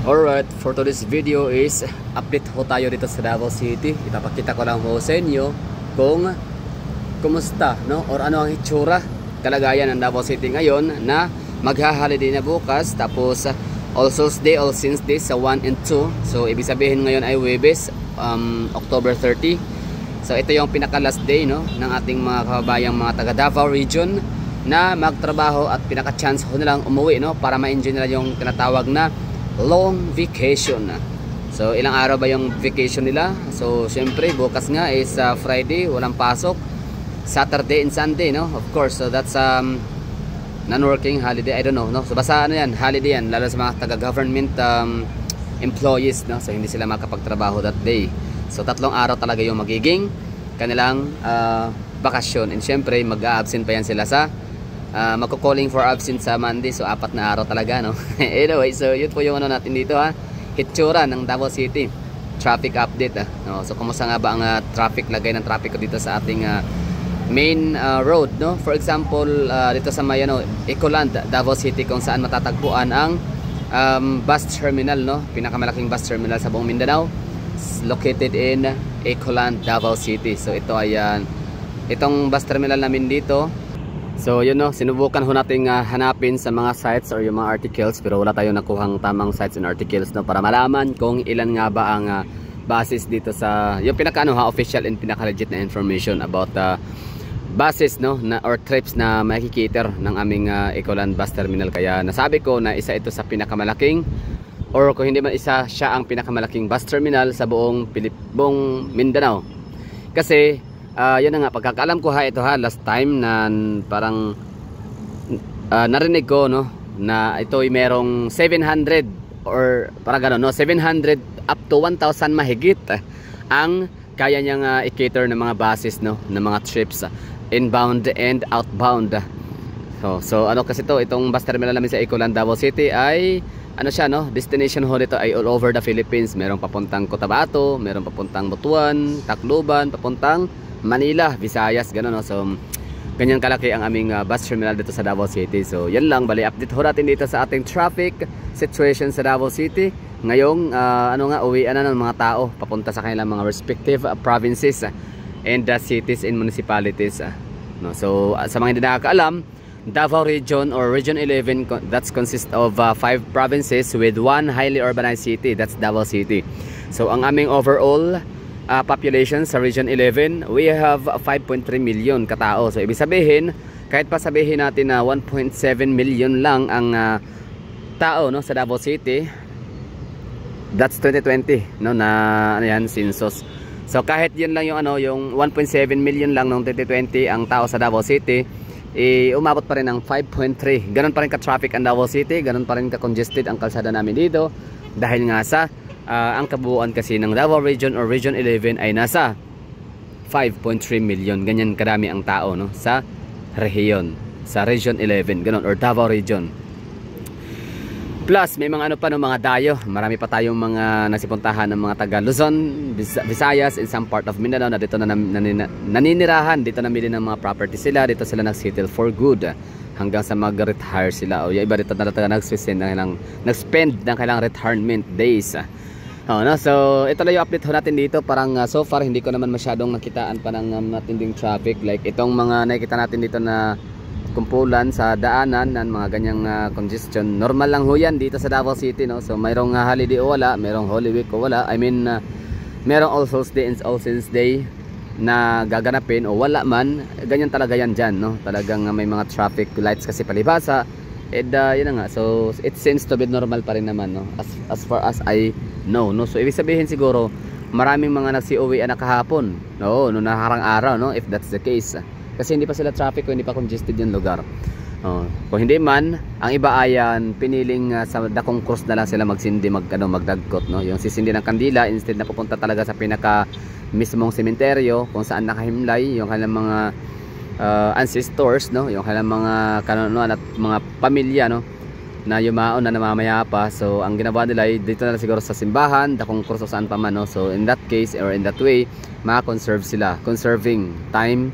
Alright, for today's video is update ho tayo dito sa Davao City. Ipapakita ko lang ho sa inyo kung kumusta, no? Or ano ang itsura, kalagayan ng Davao City ngayon na magha-holiday na bukas. Tapos All Souls Day, All Saints Day sa 1 and 2. So ibig sabihin ngayon ay Huwebes, October 30. So ito yung pinaka-last day, no, ng ating mga kababayang mga taga Davao region na magtrabaho at pinaka-chance ho nilang umuwi, no, para ma-enjoy nila yung tinatawag na long vacation. So ilang araw ba yung vacation nila? So syempre bukas nga is Friday, walang pasok. Saturday and Sunday, no, of course. So that's non-working holiday, I don't know, no. So basta ano yan, holiday yan, lalo sa mga taga-government employees, no. So hindi sila makapagtrabaho that day. So 3 araw talaga yung magiging kanilang bakasyon. And syempre mag-a-absent pa yan sila sa magko-calling for absent sa Monday. So 4 na araw talaga, no. Anyway, so yun po yung ano natin dito, hitsura ng Davao City. Traffic update, no? So kumusta nga ba ang traffic, lagay ng traffic dito sa ating main road, no? For example, dito sa may Ecoland, Davao City, kung saan matatagpuan ang bus terminal, no? Pinakamalaking bus terminal sa buong Mindanao, located in Ecoland, Davao City. So ito ay itong bus terminal namin dito. So yun, no, sinubukan ho nating hanapin sa mga sites or yung mga articles, pero wala tayong nakuhang tamang sites and articles, no, para malaman kung ilan nga ba ang basis dito sa yung pinaka official and pinaka legit na information about buses, no, na or trips na makikiter ng aming Ecoland bus terminal. Kaya nasabi ko na isa ito sa pinakamalaking, or kung hindi man isa, siya ang pinakamalaking bus terminal sa buong Mindanao. Kasi yun na nga, pagkakaalam ko ito last time na parang narinig ko, no, na ito ay merong 700 or parang gano'n, no, 700 up to 1,000 mahigit ang kaya niyang i-cater ng mga buses, no, ng mga trips inbound and outbound. So ano kasi itong bus terminal namin sa Ecoland, Davao City ay ano siya, no, destination ho nito ay all over the Philippines. Merong papuntang Cotabato, merong papuntang Butuan, Tacloban, papuntang Manila, Visayas, gano'n, no? So ganyan kalaki ang aming bus terminal dito sa Davao City. So yan lang, bali update ho natin dito sa ating traffic situation sa Davao City. Ngayong uwian na ng mga tao papunta sa kanilang mga respective provinces and cities and municipalities, no? So sa mga hindi nakakaalam, Davao region or region 11, that's consist of 5 provinces with 1 highly urbanized city, that's Davao City. So ang aming overall population sa region 11, we have 5.3 million katao. So ibig sabihin, kahit pa sabihin natin na 1.7 million lang ang tao, no, sa Davao City, that's 2020, no, na yan, census. So kahit yun lang yung 1.7 million lang noong 2020 ang tao sa Davao City, umabot pa rin ng 5.3. Ganun pa rin ka-traffic ang Davao City, ganun pa rin ka-congested ang kalsada namin dito, dahil nga sa ang kabuuan kasi ng Davao region or region 11 ay nasa 5.3 million. Ganyan karami ang tao, no, sa rehiyon, sa region 11, ganun, or Davao region. Plus may mga mga dayo, marami pa tayong mga nasipuntahan ng mga taga Luzon, Visayas, in some part of Mindanao na dito na naninirahan, dito namili ng mga property sila, dito sila nag-settle for good hanggang sa mag-retire sila. O yung iba dito na nag-spend ng kailang retirement days. No? So ito lang yung update ho natin dito. Parang so far hindi ko naman masyadong nakitaan pa ng matinding traffic, like itong mga nakikita natin dito na kumpulan sa daanan ng mga ganyang congestion. Normal lang ho yan dito sa Davao City, no? So mayroong holiday o wala, mayroong Holy Week o wala, I mean mayroong All Souls Day and All Saints Day na gaganapin o wala man, ganyan talaga yan dyan, no? Talagang may mga traffic lights kasi palibasa. And yun na nga, so it seems to be normal pa rin naman, no? As far as I know, no? So ibig sabihin siguro maraming mga nagsi-uwi na kahapon, no, no, nakarang araw, no, if that's the case, kasi hindi pa sila traffic o hindi pa congested yung lugar. Kung hindi man, ang iba ayan piniling sa dakong cross na lang sila magsindi, magdagkot, no, yung sisindi ng kandila instead na pupunta talaga sa pinaka mismong sementeryo kung saan nakahimlay yung kanilang mga ancestors, no, yung kanilang mga kanunuan at mga pamilya, no, na yumaon na namamaya pa. So ang ginawa nila ay dito na siguro sa simbahan, dakong cross o saan pa man, no. So in that case or in that way, maka-conserve sila, conserving time,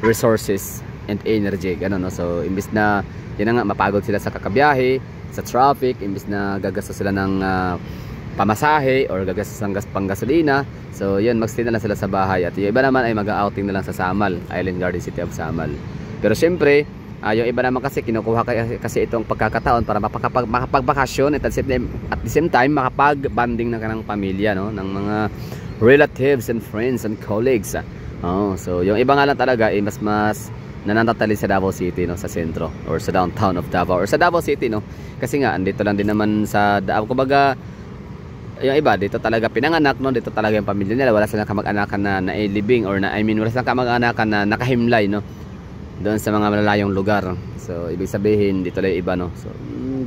resources and energy, gano'n, no? So imbis na yun na nga, mapagod sila sa kakabiyahe, sa traffic, imbis na gagastos sila ng pamasahe or gagastos ng panggasolina. So yun, magstay na lang sila sa bahay. At yung iba naman ay mag-outing na lang sa Samal, Island Garden City of Samal. Pero syempre, yung iba naman kasi kinukuha kasi itong pagkakataon para makapagbakasyon at the same time makapag-banding ng kanang pamilya, no, ng mga relatives and friends and colleagues. So yung iba nga lang talaga ay mas nananatili sa Davao City, no, sa sentro or sa downtown of Davao or sa Davao City, no, kasi nga andito lang din naman sa kumbaga yung iba dito talaga pinanganak, no, dito talaga yung pamilya nila, wala silang kamag-anakan na nailibing or wala silang kamag-anakan na nakahimlay, no, doon sa mga malalayong lugar. So ibig sabihin dito lang iba, no. So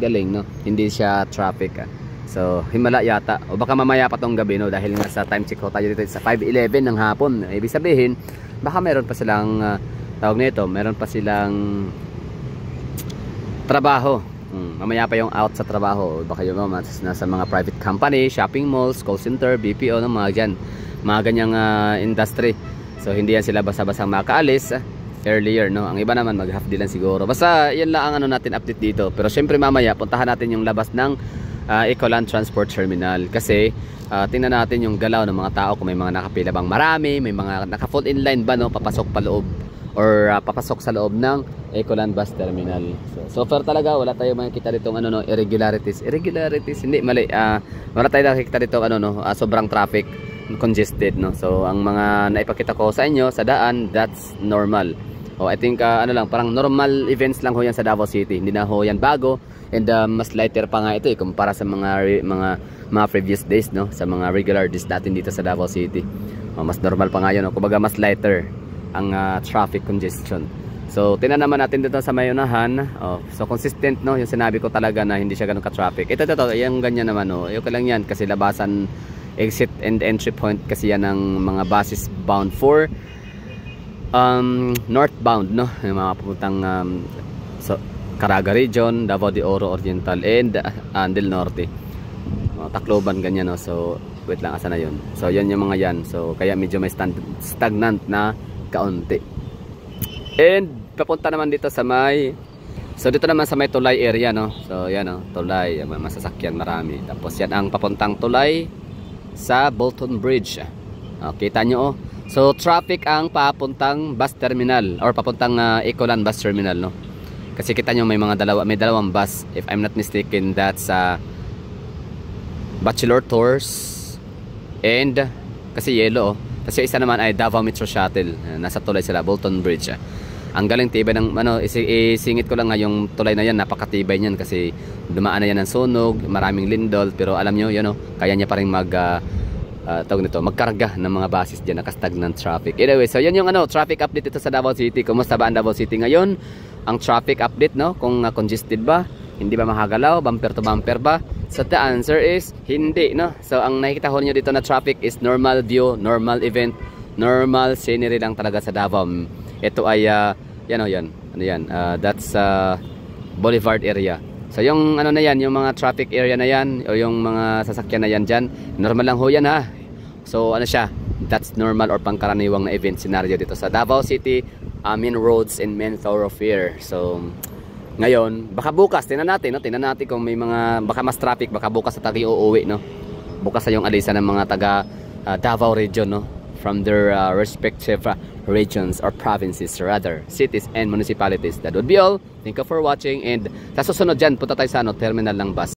galing, no, hindi siya traffic. So himala yata o baka mamaya pa tong gabi, no, dahil nga sa time check ko tayo dito sa 5:11 ng hapon. Ibig sabihin baka meron pa silang tawag nito, meron pa silang trabaho. Mamaya pa yung out sa trabaho, baka yung nasa mga private company, shopping malls, call center, BPO, no, mga dyan, mga ganyang industry. So hindi yan sila basta-basta makaalis earlier, no. Ang iba naman mag-half day lang siguro. Basta yan lang ang ano natin update dito. Pero syempre mamaya puntahan natin yung labas ng Ecoland Transport Terminal kasi tingnan natin yung galaw ng mga tao, kung may mga nakapila bang marami, may mga naka-full inline ba, no, papasok pa loob or papasok sa loob ng Ecoland Bus Terminal. So far talaga wala tayong makikita dito ano, no, irregularities, hindi mali, wala tayong nakikita dito ano, no, sobrang traffic, congested, no. So ang mga naipakita ko sa inyo sa daan, that's normal. I think ano lang, parang normal events lang ho yan sa Davao City, hindi na ho yan bago. And mas lighter pa nga ito kumpara sa mga previous days, no, sa mga regular days natin dito sa Davao City. Mas normal pa nga yun, no? Kumbaga mas lighter ang traffic congestion. So tingnan naman natin dito sa Mayunahan. So consistent, no, yung sinabi ko talaga na hindi siya ganun ka-traffic. Ito yung ganyan naman, no. Yung lang yan kasi labasan, exit and entry point kasi yan ng mga buses bound for northbound, no, yung mga pupuntang Caraga Region, Davao de Oro Oriental and Del Norte, Tacloban, ganyan, no. So wait lang, asa na yun. So yan yung mga yan. So kaya medyo may stagnant na kaunti. And papunta naman dito sa may, so dito naman sa may Tulay area, no. So yan, no, Tulay, masasakyan marami. Tapos yan ang papuntang Tulay sa Bolton Bridge. Kita nyo, oh. So traffic ang papuntang bus terminal or papuntang Ecoland Bus Terminal, no. Kasi kita nyo may dalawang bus, if I'm not mistaken, that's Bachelor Tours and kasi yellow, kasi isa naman ay Davao Metro Shuttle. Nasa Tulay sila, Bolton Bridge. Ang galing tibay ng ano, isingit ko lang nga yung tulay na yan, napakatibay niyan kasi dumaan na yan ng sunog, maraming lindol, pero alam nyo, yun, kaya niya pa rin magkarga ng mga buses dyan, nakastagnant traffic. Anyway, so yan yung traffic update dito sa Davao City. Kumusta ba ang Davao City ngayon? Ang traffic update, no? Kung congested ba? Hindi ba mahagalaw? Bumper to bumper ba? So the answer is hindi, no? So ang nakikita ho niyo dito na traffic is normal view, normal event, normal scenery lang talaga sa Davao. Ito ay that's Boulevard area. So yung na yan, yung mga traffic area na yan o yung mga sasakyan na yan dyan, normal lang ho yan, ha. So siya, that's normal or pangkaraniwang na event scenario dito sa Davao City, main roads and main thoroughfare. So ngayon, baka bukas tingnan natin kung may mga, baka mas traffic, baka bukas sa tayo uuwi, no. Bukas sa yung alisan ng mga taga Davao region, no, from their respective regions or provinces, rather cities and municipalities. That would be all. Thank you for watching, and sa susunod dyan punta tayo sa terminal ng bus.